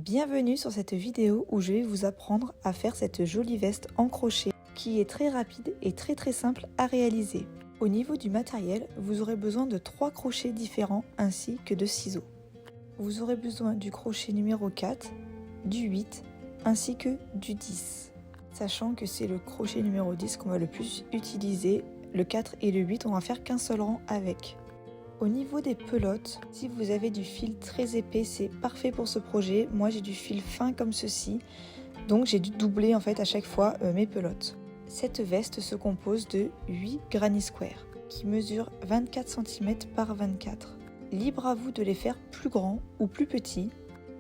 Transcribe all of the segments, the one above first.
Bienvenue sur cette vidéo où je vais vous apprendre à faire cette jolie veste en crochet qui est très rapide et très simple à réaliser. Au niveau du matériel, vous aurez besoin de 3 crochets différents ainsi que de ciseaux. Vous aurez besoin du crochet numéro 4, du 8 ainsi que du 10. Sachant que c'est le crochet numéro 10 qu'on va le plus utiliser, le 4 et le 8 on va faire qu'un seul rang avec. Au niveau des pelotes, si vous avez du fil très épais, c'est parfait pour ce projet. Moi j'ai du fil fin comme ceci, donc j'ai dû doubler en fait à chaque fois mes pelotes. Cette veste se compose de 8 granny square qui mesurent 24 cm par 24. Libre à vous de les faire plus grands ou plus petits.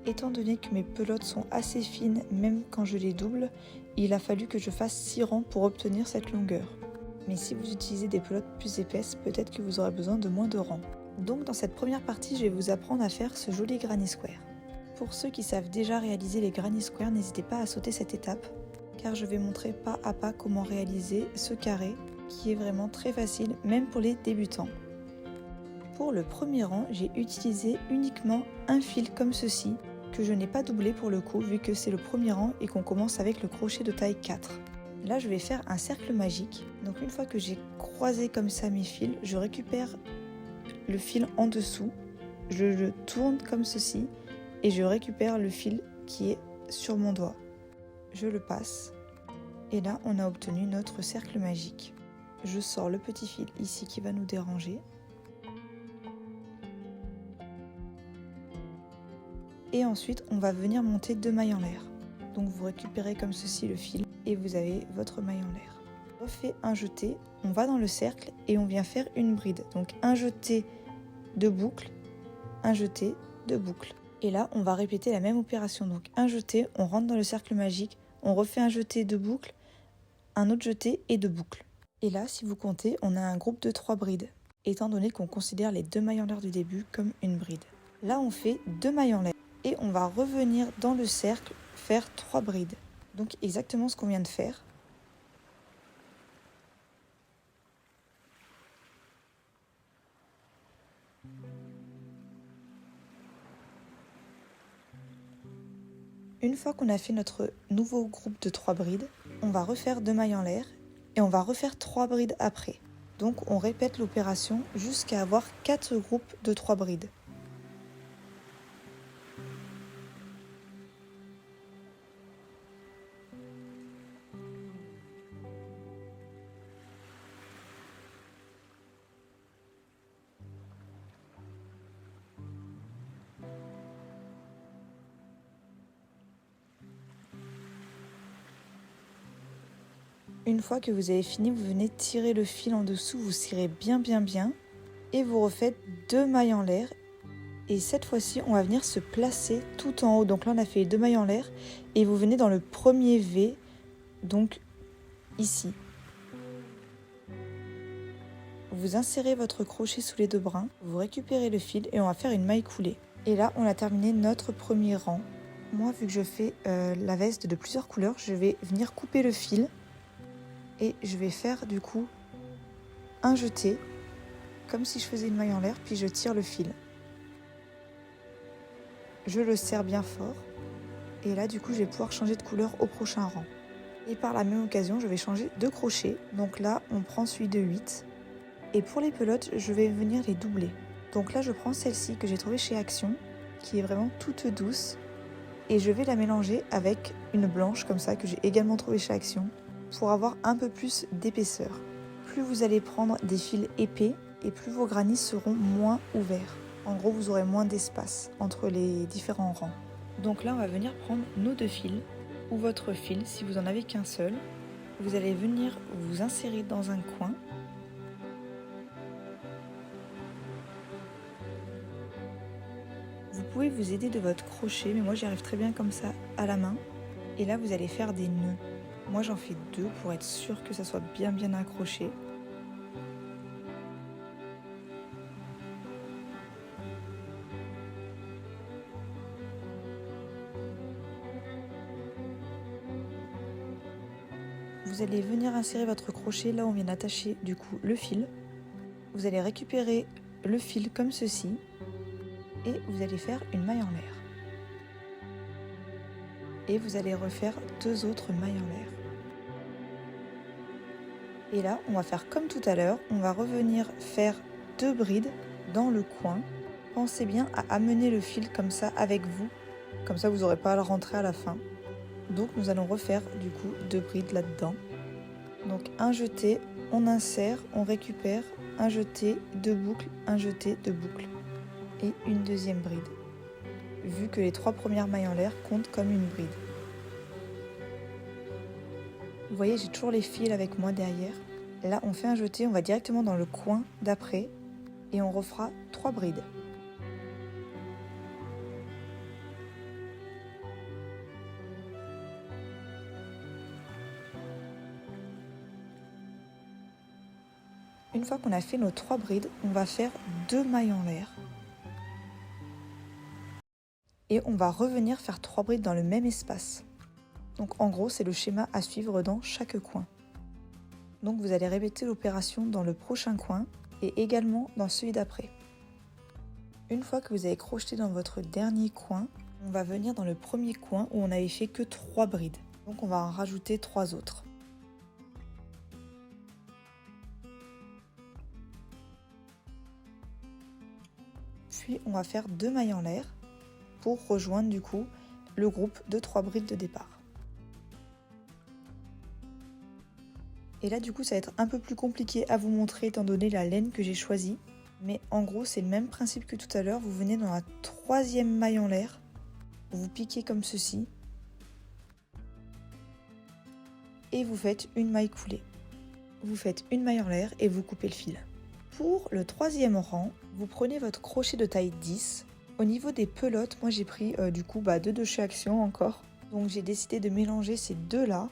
Étant donné que mes pelotes sont assez fines, même quand je les double, il a fallu que je fasse 6 rangs pour obtenir cette longueur. Mais si vous utilisez des pelotes plus épaisses, peut-être que vous aurez besoin de moins de rangs. Donc dans cette première partie, je vais vous apprendre à faire ce joli granny square. Pour ceux qui savent déjà réaliser les granny square, n'hésitez pas à sauter cette étape, car je vais montrer pas à pas comment réaliser ce carré, qui est vraiment très facile, même pour les débutants. Pour le premier rang, j'ai utilisé uniquement un fil comme ceci, que je n'ai pas doublé pour le coup, vu que c'est le premier rang et qu'on commence avec le crochet de taille 4. Là, je vais faire un cercle magique. Donc une fois que j'ai croisé comme ça mes fils, je récupère le fil en dessous, je le tourne comme ceci et je récupère le fil qui est sur mon doigt. Je le passe et là, on a obtenu notre cercle magique. Je sors le petit fil ici qui va nous déranger. Et ensuite, on va venir monter 2 mailles en l'air. Donc vous récupérez comme ceci le fil et vous avez votre maille en l'air. On refait un jeté, on va dans le cercle et on vient faire une bride. Donc un jeté de boucle, un jeté de boucle. Et là, on va répéter la même opération. Donc un jeté, on rentre dans le cercle magique, on refait un jeté de boucle, un autre jeté et de boucle. Et là, si vous comptez, on a un groupe de 3 brides, étant donné qu'on considère les 2 mailles en l'air du début comme une bride. Là, on fait 2 mailles en l'air et on va revenir dans le cercle faire 3 brides. Donc exactement ce qu'on vient de faire. Une fois qu'on a fait notre nouveau groupe de 3 brides, on va refaire 2 mailles en l'air et on va refaire 3 brides après. Donc on répète l'opération jusqu'à avoir 4 groupes de 3 brides. Une fois que vous avez fini, vous venez tirer le fil en dessous, vous serrez bien et vous refaites 2 mailles en l'air. Et cette fois-ci, on va venir se placer tout en haut. Donc là, on a fait 2 mailles en l'air et vous venez dans le premier V, donc ici. Vous insérez votre crochet sous les 2 brins, vous récupérez le fil et on va faire une maille coulée. Et là, on a terminé notre premier rang. Moi, vu que je fais la veste de plusieurs couleurs, je vais venir couper le fil. Et je vais faire du coup un jeté, comme si je faisais une maille en l'air, puis je tire le fil. Je le serre bien fort, et là du coup je vais pouvoir changer de couleur au prochain rang. Et par la même occasion, je vais changer de crochet. Donc là, on prend celui de 8. Et pour les pelotes, je vais venir les doubler. Donc là, je prends celle-ci que j'ai trouvée chez Action, qui est vraiment toute douce. Et je vais la mélanger avec une blanche comme ça, que j'ai également trouvée chez Action, pour avoir un peu plus d'épaisseur. Plus vous allez prendre des fils épais et plus vos granny seront moins ouverts. En gros, vous aurez moins d'espace entre les différents rangs. Donc là, on va venir prendre nos 2 fils ou votre fil si vous en avez qu'un seul. Vous allez venir vous insérer dans un coin. Vous pouvez vous aider de votre crochet, mais moi j'y arrive très bien comme ça à la main. Et là, vous allez faire des nœuds. Moi j'en fais 2 pour être sûr que ça soit bien accroché. Vous allez venir insérer votre crochet là où on vient d'attacher du coup le fil. Vous allez récupérer le fil comme ceci et vous allez faire une maille en l'air. et vous allez refaire 2 autres mailles en l'air. Et là, on va faire comme tout à l'heure, on va revenir faire 2 brides dans le coin. Pensez bien à amener le fil comme ça avec vous, comme ça vous n'aurez pas à le rentrer à la fin. Donc nous allons refaire du coup 2 brides là-dedans. Donc un jeté, on insère, on récupère, un jeté, 2 boucles, un jeté, 2 boucles et une deuxième bride. Vu que les 3 premières mailles en l'air comptent comme une bride. Vous voyez, j'ai toujours les fils avec moi derrière. Là, on fait un jeté, on va directement dans le coin d'après et on refera 3 brides. Une fois qu'on a fait nos 3 brides, on va faire 2 mailles en l'air. Et on va revenir faire 3 brides dans le même espace. Donc en gros, c'est le schéma à suivre dans chaque coin. Donc vous allez répéter l'opération dans le prochain coin et également dans celui d'après. Une fois que vous avez crocheté dans votre dernier coin, on va venir dans le premier coin où on n'avait fait que 3 brides. Donc on va en rajouter 3 autres. Puis on va faire 2 mailles en l'air pour rejoindre du coup le groupe de 3 brides de départ. Et là du coup ça va être un peu plus compliqué à vous montrer étant donné la laine que j'ai choisie. Mais en gros c'est le même principe que tout à l'heure, vous venez dans la 3e maille en l'air, vous piquez comme ceci et vous faites une maille coulée. Vous faites une maille en l'air et vous coupez le fil. Pour le 3e rang, vous prenez votre crochet de taille 10. Au niveau des pelotes, moi j'ai pris du coup 2 de chez Action encore. Donc j'ai décidé de mélanger ces 2 là.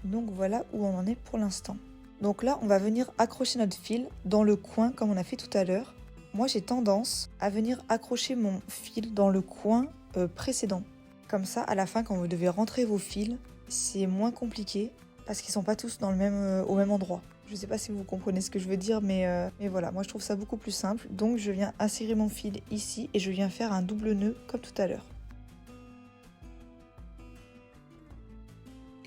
Donc voilà où on en est pour l'instant. Donc là on va venir accrocher notre fil dans le coin comme on a fait tout à l'heure. Moi j'ai tendance à venir accrocher mon fil dans le coin précédent. Comme ça à la fin quand vous devez rentrer vos fils, c'est moins compliqué parce qu'ils sont pas tous dans au même endroit. Je ne sais pas si vous comprenez ce que je veux dire, mais voilà, moi je trouve ça beaucoup plus simple. Donc je viens insérer mon fil ici et je viens faire un double nœud comme tout à l'heure.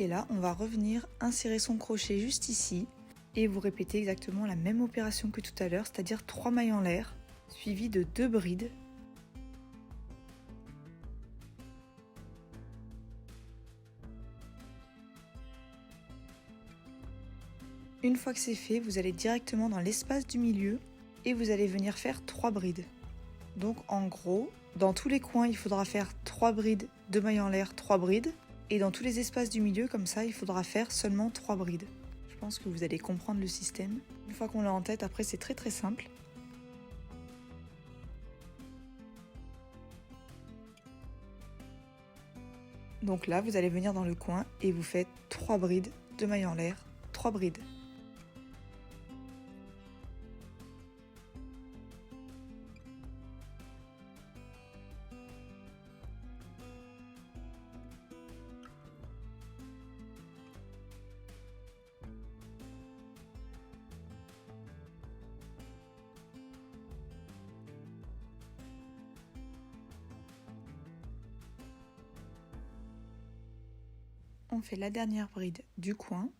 Et là, on va revenir insérer son crochet juste ici et vous répétez exactement la même opération que tout à l'heure, c'est-à-dire 3 mailles en l'air, suivies de 2 brides. Une fois que c'est fait, vous allez directement dans l'espace du milieu et vous allez venir faire 3 brides. Donc en gros, dans tous les coins, il faudra faire 3 brides, 2 mailles en l'air, 3 brides. Et dans tous les espaces du milieu, comme ça, il faudra faire seulement 3 brides. Je pense que vous allez comprendre le système. Une fois qu'on l'a en tête, après c'est très simple. Donc là, vous allez venir dans le coin et vous faites 3 brides, 2 mailles en l'air, 3 brides. On fait la dernière bride du coin.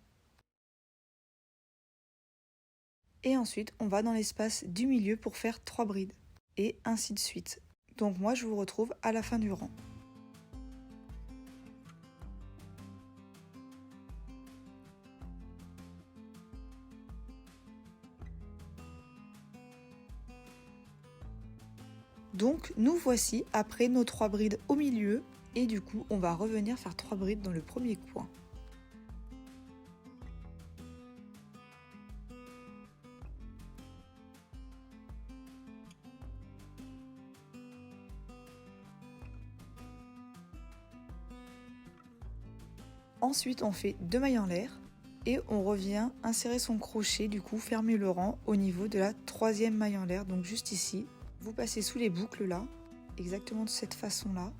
Et ensuite, on va dans l'espace du milieu pour faire 3 brides. Et ainsi de suite. Donc moi, je vous retrouve à la fin du rang. Donc nous voici après nos 3 brides au milieu. Et du coup, on va revenir faire 3 brides dans le premier coin. Ensuite, on fait 2 mailles en l'air et on revient insérer son crochet, du coup fermer le rang au niveau de la 3e maille en l'air, donc juste ici. Vous passez sous les boucles là, exactement de cette façon-là.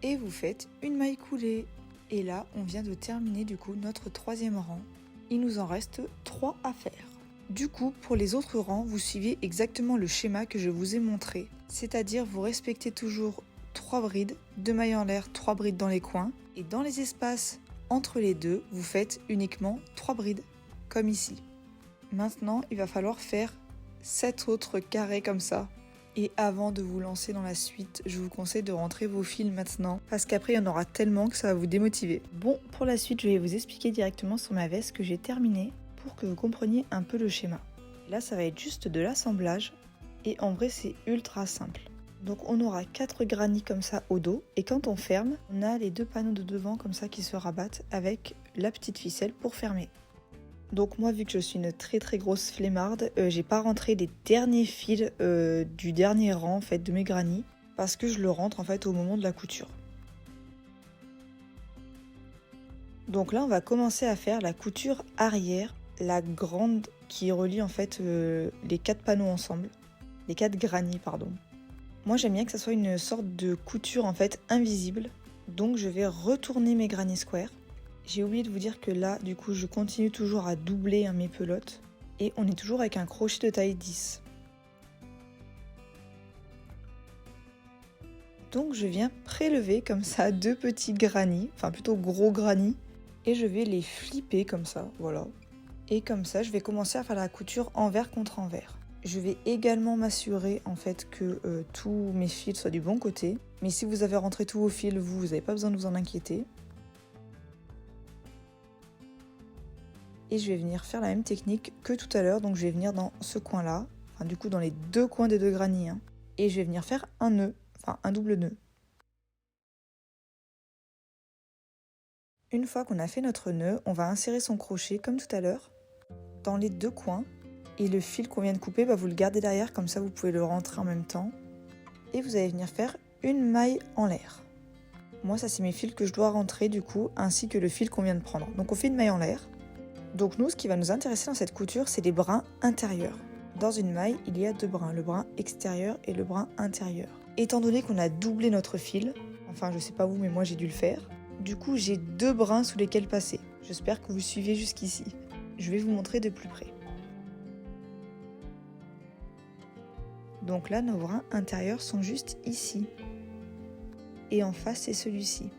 Et vous faites une maille coulée. Et là, on vient de terminer du coup notre 3e rang. Il nous en reste 3 à faire. Du coup, pour les autres rangs, vous suivez exactement le schéma que je vous ai montré. C'est-à-dire vous respectez toujours 3 brides, 2 mailles en l'air, 3 brides dans les coins. Et dans les espaces entre les deux, vous faites uniquement 3 brides, comme ici. Maintenant, il va falloir faire 7 autres carrés comme ça. Et avant de vous lancer dans la suite, je vous conseille de rentrer vos fils maintenant, parce qu'après il y en aura tellement que ça va vous démotiver. Bon, pour la suite, je vais vous expliquer directement sur ma veste que j'ai terminée pour que vous compreniez un peu le schéma. Là, ça va être juste de l'assemblage, et en vrai, c'est ultra simple. Donc on aura 4 granits comme ça au dos, et quand on ferme, on a les 2 panneaux de devant comme ça qui se rabattent avec la petite ficelle pour fermer. Donc moi, vu que je suis une très grosse flemmarde, j'ai pas rentré les derniers fils du dernier rang en fait de mes granits, parce que je le rentre en fait au moment de la couture. Donc là, on va commencer à faire la couture arrière, la grande qui relie en fait les 4 panneaux ensemble, les 4 granits pardon. Moi, j'aime bien que ça soit une sorte de couture en fait invisible, donc je vais retourner mes granny square. J'ai oublié de vous dire que là, du coup, je continue toujours à doubler mes pelotes. Et on est toujours avec un crochet de taille 10. Donc je viens prélever comme ça 2 petits granits, enfin plutôt gros granits. Et je vais les flipper comme ça, voilà. Et comme ça, je vais commencer à faire la couture envers contre envers. Je vais également m'assurer en fait que tous mes fils soient du bon côté. Mais si vous avez rentré tous vos fils, vous n'avez pas besoin de vous en inquiéter. Et je vais venir faire la même technique que tout à l'heure, donc je vais venir dans ce coin là, enfin du coup dans les 2 coins des 2 granits, hein, et je vais venir faire un nœud, enfin un double nœud. Une fois qu'on a fait notre nœud, on va insérer son crochet comme tout à l'heure dans les 2 coins, et le fil qu'on vient de couper, vous le gardez derrière, comme ça vous pouvez le rentrer en même temps, et vous allez venir faire une maille en l'air. Moi ça c'est mes fils que je dois rentrer du coup, ainsi que le fil qu'on vient de prendre. Donc on fait une maille en l'air. Donc nous, ce qui va nous intéresser dans cette couture, c'est les brins intérieurs. Dans une maille, il y a 2 brins, le brin extérieur et le brin intérieur. Étant donné qu'on a doublé notre fil, enfin je sais pas vous, mais moi j'ai dû le faire, du coup j'ai 2 brins sous lesquels passer. J'espère que vous suivez jusqu'ici. Je vais vous montrer de plus près. Donc là, nos brins intérieurs sont juste ici. Et en face, c'est celui-ci.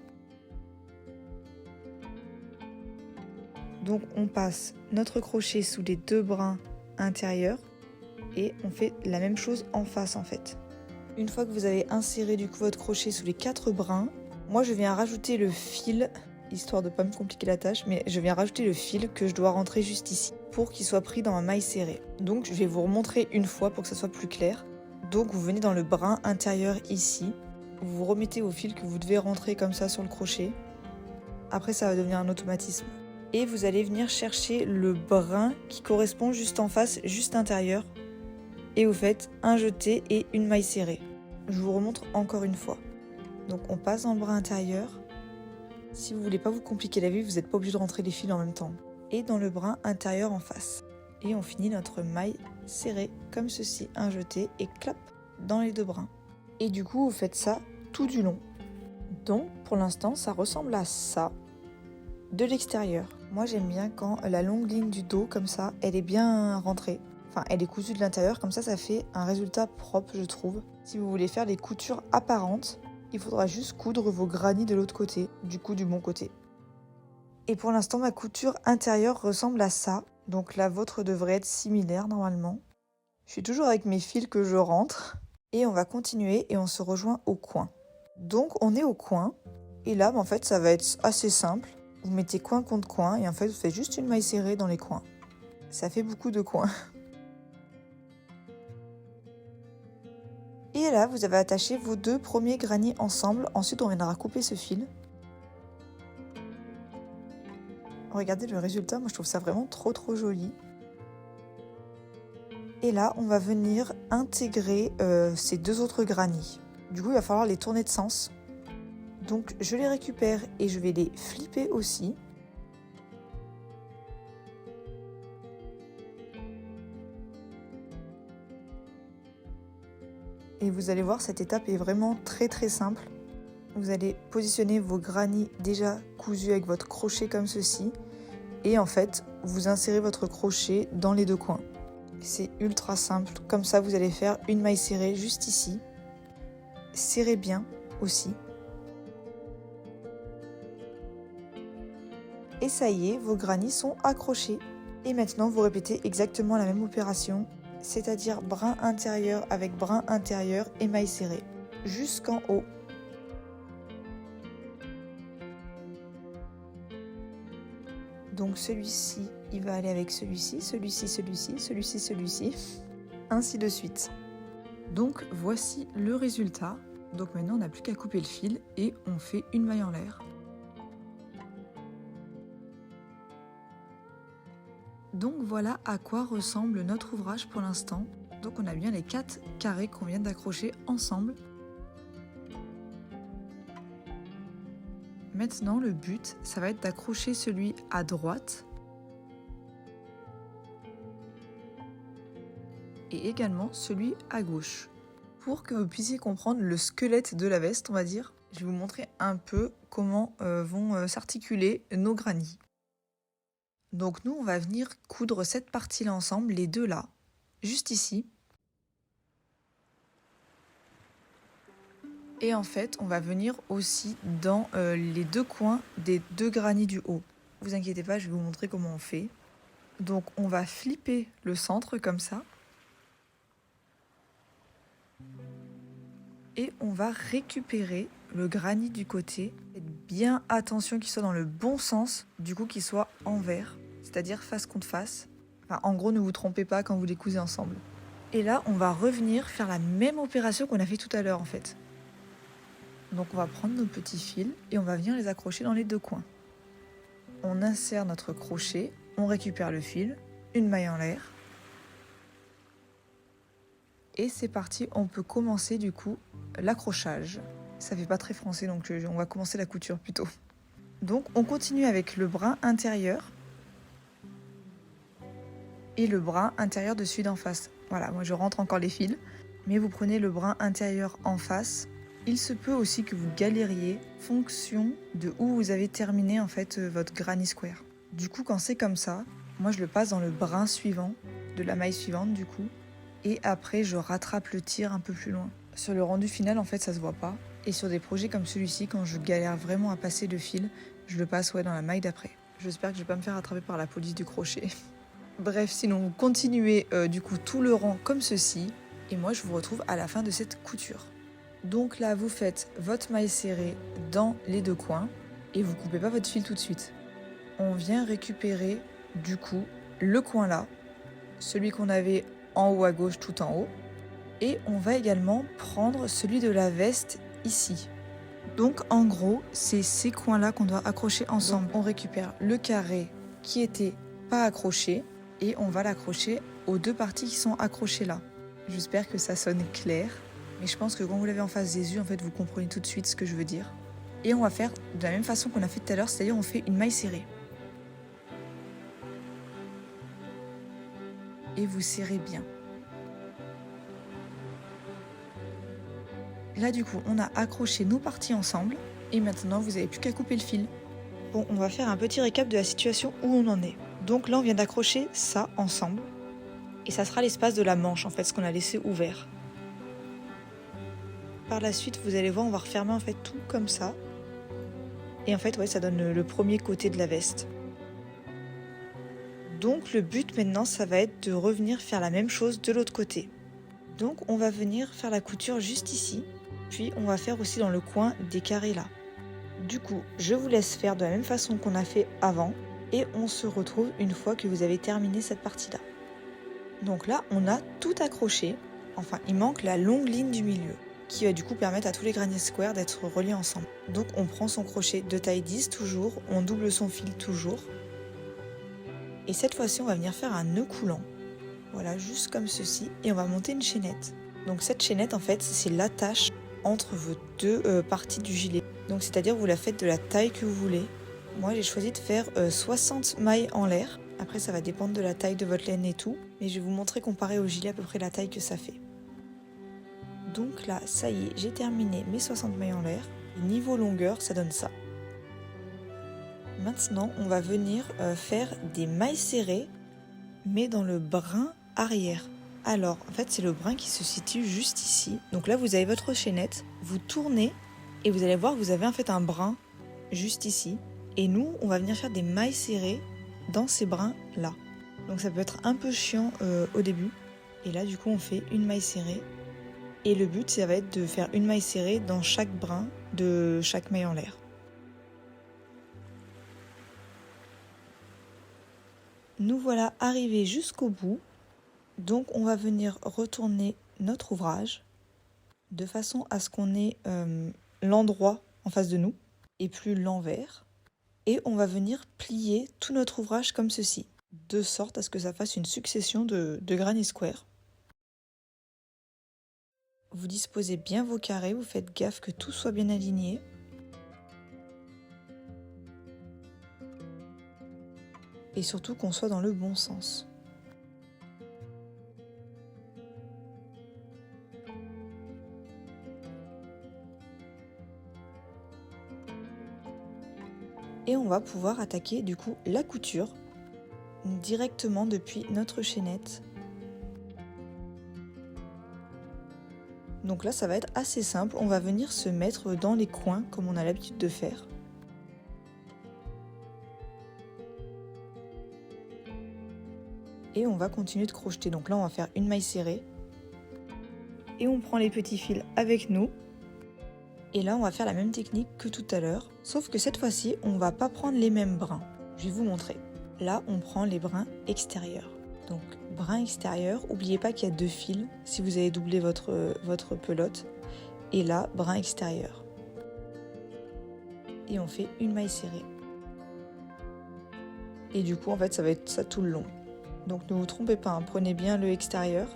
Donc on passe notre crochet sous les 2 brins intérieurs et on fait la même chose en face en fait. Une fois que vous avez inséré du coup votre crochet sous les 4 brins, moi je viens rajouter le fil, histoire de ne pas me compliquer la tâche, mais je viens rajouter le fil que je dois rentrer juste ici pour qu'il soit pris dans ma maille serrée. Donc je vais vous remontrer une fois pour que ça soit plus clair. Donc vous venez dans le brin intérieur ici, vous remettez au fil que vous devez rentrer comme ça sur le crochet. Après ça va devenir un automatisme. Et vous allez venir chercher le brin qui correspond juste en face, juste intérieur. Et vous faites un jeté et une maille serrée. Je vous remontre encore une fois. Donc on passe dans le brin intérieur. Si vous voulez pas vous compliquer la vie, vous n'êtes pas obligé de rentrer les fils en même temps. Et dans le brin intérieur en face. Et on finit notre maille serrée comme ceci, un jeté et clap dans les 2 brins. Et du coup vous faites ça tout du long. Donc pour l'instant ça ressemble à ça de l'extérieur. Moi j'aime bien quand la longue ligne du dos comme ça, elle est bien rentrée. Enfin elle est cousue de l'intérieur, comme ça ça fait un résultat propre je trouve. Si vous voulez faire des coutures apparentes, il faudra juste coudre vos granits de l'autre côté, du coup du bon côté. Et pour l'instant ma couture intérieure ressemble à ça, donc la vôtre devrait être similaire normalement. Je suis toujours avec mes fils que je rentre, et on va continuer et on se rejoint au coin. Donc on est au coin, et là en fait ça va être assez simple. Vous mettez coin contre coin et en fait vous faites juste une maille serrée dans les coins. Ça fait beaucoup de coins. Et là vous avez attaché vos 2 premiers granits ensemble. Ensuite on viendra couper ce fil. Regardez le résultat, moi je trouve ça vraiment trop joli. Et là on va venir intégrer ces 2 autres granits. Du coup il va falloir les tourner de sens. Donc je les récupère et je vais les flipper aussi. Et vous allez voir, cette étape est vraiment très simple. Vous allez positionner vos granits déjà cousus avec votre crochet comme ceci. Et en fait, vous insérez votre crochet dans les 2 coins. C'est ultra simple, comme ça vous allez faire une maille serrée juste ici. Serrez bien aussi. Et ça y est, vos granny sont accrochés. Et maintenant vous répétez exactement la même opération, c'est-à-dire brin intérieur avec brin intérieur et maille serrée, jusqu'en haut. Donc celui-ci, il va aller avec celui-ci, celui-ci, celui-ci, celui-ci, celui-ci, ainsi de suite. Donc voici le résultat. Donc maintenant on n'a plus qu'à couper le fil et on fait une maille en l'air. Donc voilà à quoi ressemble notre ouvrage pour l'instant. Donc on a bien les 4 carrés qu'on vient d'accrocher ensemble. Maintenant le but, ça va être d'accrocher celui à droite. Et également celui à gauche. Pour que vous puissiez comprendre le squelette de la veste, on va dire, je vais vous montrer un peu comment vont s'articuler nos granny. Donc nous, on va venir coudre cette partie-là ensemble, les deux là, juste ici. Et en fait, on va venir aussi dans les deux coins des deux granny du haut. Vous inquiétez pas, je vais vous montrer comment on fait. Donc on va flipper le centre comme ça. Et on va récupérer le granny du côté. Faites bien attention qu'il soit dans le bon sens, du coup qu'il soit envers, c'est-à-dire face contre face. Enfin, en gros, ne vous trompez pas quand vous les cousez ensemble. Et là, on va revenir faire la même opération qu'on a fait tout à l'heure en fait. Donc on va prendre nos petits fils et on va venir les accrocher dans les deux coins. On insère notre crochet, on récupère le fil, une maille en l'air. Et c'est parti, on peut commencer du coup l'accrochage. Ça fait pas très français donc on va commencer la couture plutôt. Donc on continue avec le brin intérieur et le brin intérieur de celui d'en face. Voilà, moi je rentre encore les fils, mais vous prenez le brin intérieur en face. Il se peut aussi que vous galériez fonction de où vous avez terminé en fait votre granny square. Du coup quand c'est comme ça, moi je le passe dans le brin suivant, de la maille suivante du coup. Et après, je rattrape le tir un peu plus loin. Sur le rendu final, en fait, ça se voit pas. Et sur des projets comme celui-ci, quand je galère vraiment à passer le fil, je le passe dans la maille d'après. J'espère que je vais pas me faire attraper par la police du crochet. Bref, sinon, vous continuez du coup tout le rang comme ceci. Et moi, je vous retrouve à la fin de cette couture. Donc là, vous faites votre maille serrée dans les deux coins. Et vous coupez pas votre fil tout de suite. On vient récupérer du coup le coin là. Celui qu'on avait en haut à gauche tout en haut. Et on va également prendre celui de la veste ici. Donc en gros, c'est ces coins-là qu'on doit accrocher ensemble. Donc, on récupère le carré qui était pas accroché et on va l'accrocher aux deux parties qui sont accrochées là. J'espère que ça sonne clair. Mais je pense que quand vous l'avez en face des yeux, en fait, vous comprenez tout de suite ce que je veux dire. Et on va faire de la même façon qu'on a fait tout à l'heure, c'est-à-dire on fait une maille serrée. Et vous serrez bien. Là du coup on a accroché nos parties ensemble et maintenant vous n'avez plus qu'à couper le fil. Bon, on va faire un petit récap de la situation où on en est. Donc là on vient d'accrocher ça ensemble et ça sera l'espace de la manche en fait, ce qu'on a laissé ouvert. Par la suite vous allez voir, on va refermer en fait tout comme ça. Et en fait ouais, ça donne le premier côté de la veste. Donc le but maintenant, ça va être de revenir faire la même chose de l'autre côté. Donc on va venir faire la couture juste ici, puis on va faire aussi dans le coin des carrés là. Du coup, je vous laisse faire de la même façon qu'on a fait avant, et on se retrouve une fois que vous avez terminé cette partie-là. Donc là, on a tout accroché, enfin il manque la longue ligne du milieu, qui va du coup permettre à tous les granny squares d'être reliés ensemble. Donc on prend son crochet de taille 10 toujours, on double son fil toujours. Et cette fois-ci, on va venir faire un nœud coulant. Voilà, juste comme ceci. Et on va monter une chaînette. Donc cette chaînette, en fait, c'est l'attache entre vos deux parties du gilet. Donc c'est-à-dire vous la faites de la taille que vous voulez. Moi, j'ai choisi de faire 60 mailles en l'air. Après, ça va dépendre de la taille de votre laine et tout. Mais je vais vous montrer comparé au gilet à peu près la taille que ça fait. Donc là, ça y est, j'ai terminé mes 60 mailles en l'air. Niveau longueur, ça donne ça. Maintenant, on va venir faire des mailles serrées, mais dans le brin arrière. Alors, en fait, c'est le brin qui se situe juste ici. Donc là, vous avez votre chaînette, vous tournez et vous allez voir que vous avez en fait un brin juste ici. Et nous, on va venir faire des mailles serrées dans ces brins-là. Donc ça peut être un peu chiant au début. Et là, du coup, on fait une maille serrée. Et le but, ça va être de faire une maille serrée dans chaque brin de chaque maille en l'air. Nous voilà arrivés jusqu'au bout. Donc on va venir retourner notre ouvrage de façon à ce qu'on ait l'endroit en face de nous et plus l'envers. Et on va venir plier tout notre ouvrage comme ceci, de sorte à ce que ça fasse une succession de granny square. Vous disposez bien vos carrés, vous faites gaffe que tout soit bien aligné. Et surtout qu'on soit dans le bon sens. Et on va pouvoir attaquer du coup la couture directement depuis notre chaînette. Donc là, ça va être assez simple. On va venir se mettre dans les coins comme on a l'habitude de faire. Et on va continuer de crocheter. Donc là, on va faire une maille serrée. Et on prend les petits fils avec nous. Et là, on va faire la même technique que tout à l'heure. Sauf que cette fois-ci, on ne va pas prendre les mêmes brins. Je vais vous montrer. Là, on prend les brins extérieurs. Donc, brin extérieur, n'oubliez pas qu'il y a 2 fils si vous avez doublé votre pelote. Et là, brin extérieur. Et on fait une maille serrée. Et du coup, en fait, ça va être ça tout le long. Donc, ne vous trompez pas, hein, prenez bien le extérieur.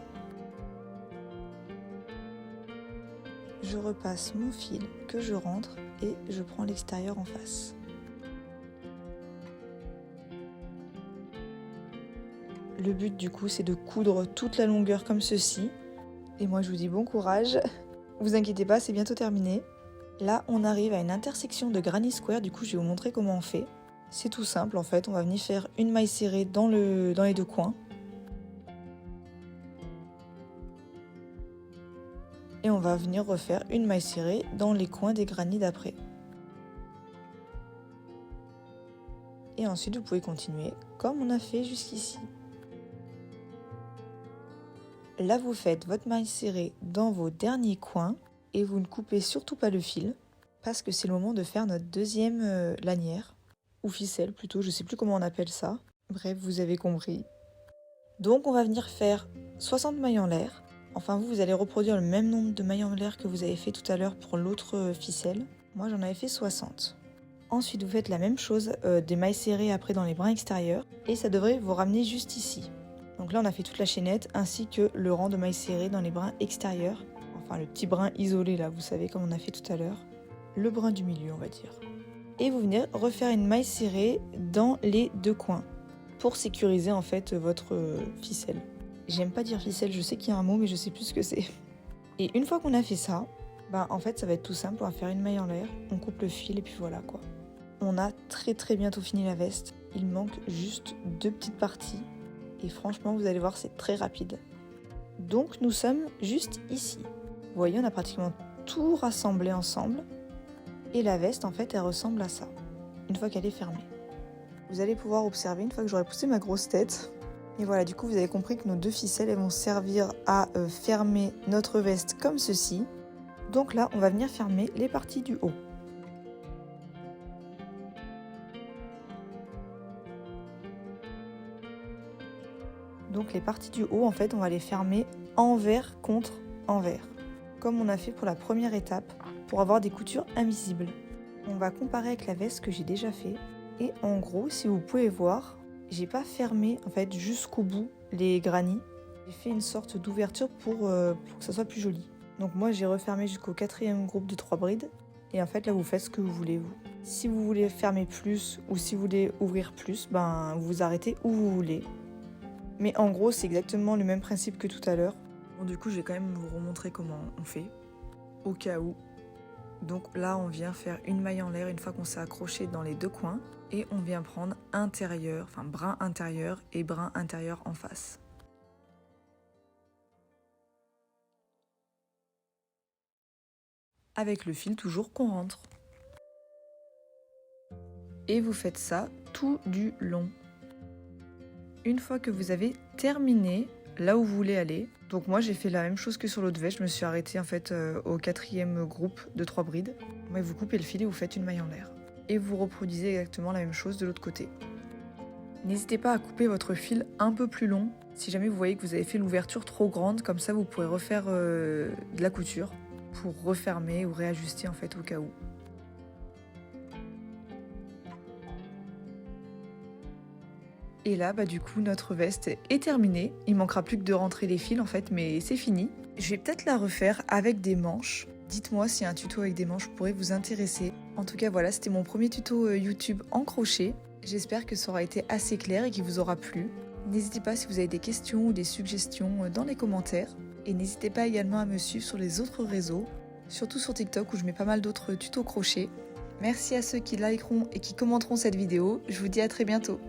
Je repasse mon fil que je rentre et je prends l'extérieur en face. Le but du coup c'est de coudre toute la longueur comme ceci. Et moi je vous dis bon courage. Vous inquiétez pas, c'est bientôt terminé. Là on arrive à une intersection de granny square, du coup je vais vous montrer comment on fait. C'est tout simple en fait, on va venir faire une maille serrée dans les 2 coins. Et on va venir refaire une maille serrée dans les coins des granny d'après. Et ensuite vous pouvez continuer comme on a fait jusqu'ici. Là, vous faites votre maille serrée dans vos derniers coins et vous ne coupez surtout pas le fil parce que c'est le moment de faire notre deuxième lanière ou ficelle plutôt, je ne sais plus comment on appelle ça. Bref, vous avez compris. Donc, on va venir faire 60 mailles en l'air. Enfin, vous allez reproduire le même nombre de mailles en l'air que vous avez fait tout à l'heure pour l'autre ficelle. Moi, j'en avais fait 60. Ensuite, vous faites la même chose, des mailles serrées après dans les brins extérieurs et ça devrait vous ramener juste ici. Donc là, on a fait toute la chaînette ainsi que le rang de mailles serrées dans les brins extérieurs. Enfin, le petit brin isolé là, vous savez, comme on a fait tout à l'heure. Le brin du milieu, on va dire. Et vous venez refaire une maille serrée dans les 2 coins pour sécuriser en fait votre ficelle. J'aime pas dire ficelle, je sais qu'il y a un mot, mais je sais plus ce que c'est. Et une fois qu'on a fait ça, en fait, ça va être tout simple. On va faire une maille en l'air, on coupe le fil et puis voilà quoi. On a très bientôt fini la veste. Il manque juste 2 petites parties. Et franchement, vous allez voir, c'est très rapide. Donc, nous sommes juste ici. Vous voyez, on a pratiquement tout rassemblé ensemble. Et la veste, en fait, elle ressemble à ça, une fois qu'elle est fermée. Vous allez pouvoir observer une fois que j'aurai poussé ma grosse tête. Et voilà, du coup, vous avez compris que nos 2 ficelles, elles vont servir à fermer notre veste comme ceci. Donc là, on va venir fermer les parties du haut. Donc les parties du haut, en fait, on va les fermer envers contre envers, comme on a fait pour la première étape, pour avoir des coutures invisibles. On va comparer avec la veste que j'ai déjà fait. Et en gros, si vous pouvez voir, j'ai pas fermé en fait jusqu'au bout les granny. J'ai fait une sorte d'ouverture pour que ça soit plus joli. Donc moi, j'ai refermé jusqu'au 4e groupe de 3 brides. Et en fait, là, vous faites ce que vous voulez, vous. Si vous voulez fermer plus ou si vous voulez ouvrir plus, vous arrêtez où vous voulez. Mais en gros, c'est exactement le même principe que tout à l'heure. Bon, du coup, je vais quand même vous remontrer comment on fait, au cas où. Donc là, on vient faire une maille en l'air une fois qu'on s'est accroché dans les 2 coins. Et on vient prendre intérieur, enfin brin intérieur et brin intérieur en face. avec le fil toujours qu'on rentre. Et vous faites ça tout du long. Une fois que vous avez terminé là où vous voulez aller, donc moi j'ai fait la même chose que sur l'autre veste, je me suis arrêtée en fait au 4e groupe de 3 brides. Mais vous coupez le fil et vous faites une maille en l'air. Et vous reproduisez exactement la même chose de l'autre côté. N'hésitez pas à couper votre fil un peu plus long, si jamais vous voyez que vous avez fait l'ouverture trop grande, comme ça vous pourrez refaire de la couture pour refermer ou réajuster en fait au cas où. Et là, du coup, notre veste est terminée. Il manquera plus que de rentrer les fils en fait, mais c'est fini. Je vais peut-être la refaire avec des manches. Dites-moi si un tuto avec des manches pourrait vous intéresser. En tout cas, voilà, c'était mon premier tuto YouTube en crochet. J'espère que ça aura été assez clair et qu'il vous aura plu. N'hésitez pas si vous avez des questions ou des suggestions dans les commentaires. Et n'hésitez pas également à me suivre sur les autres réseaux, surtout sur TikTok où je mets pas mal d'autres tutos crochet. Merci à ceux qui likeront et qui commenteront cette vidéo. Je vous dis à très bientôt.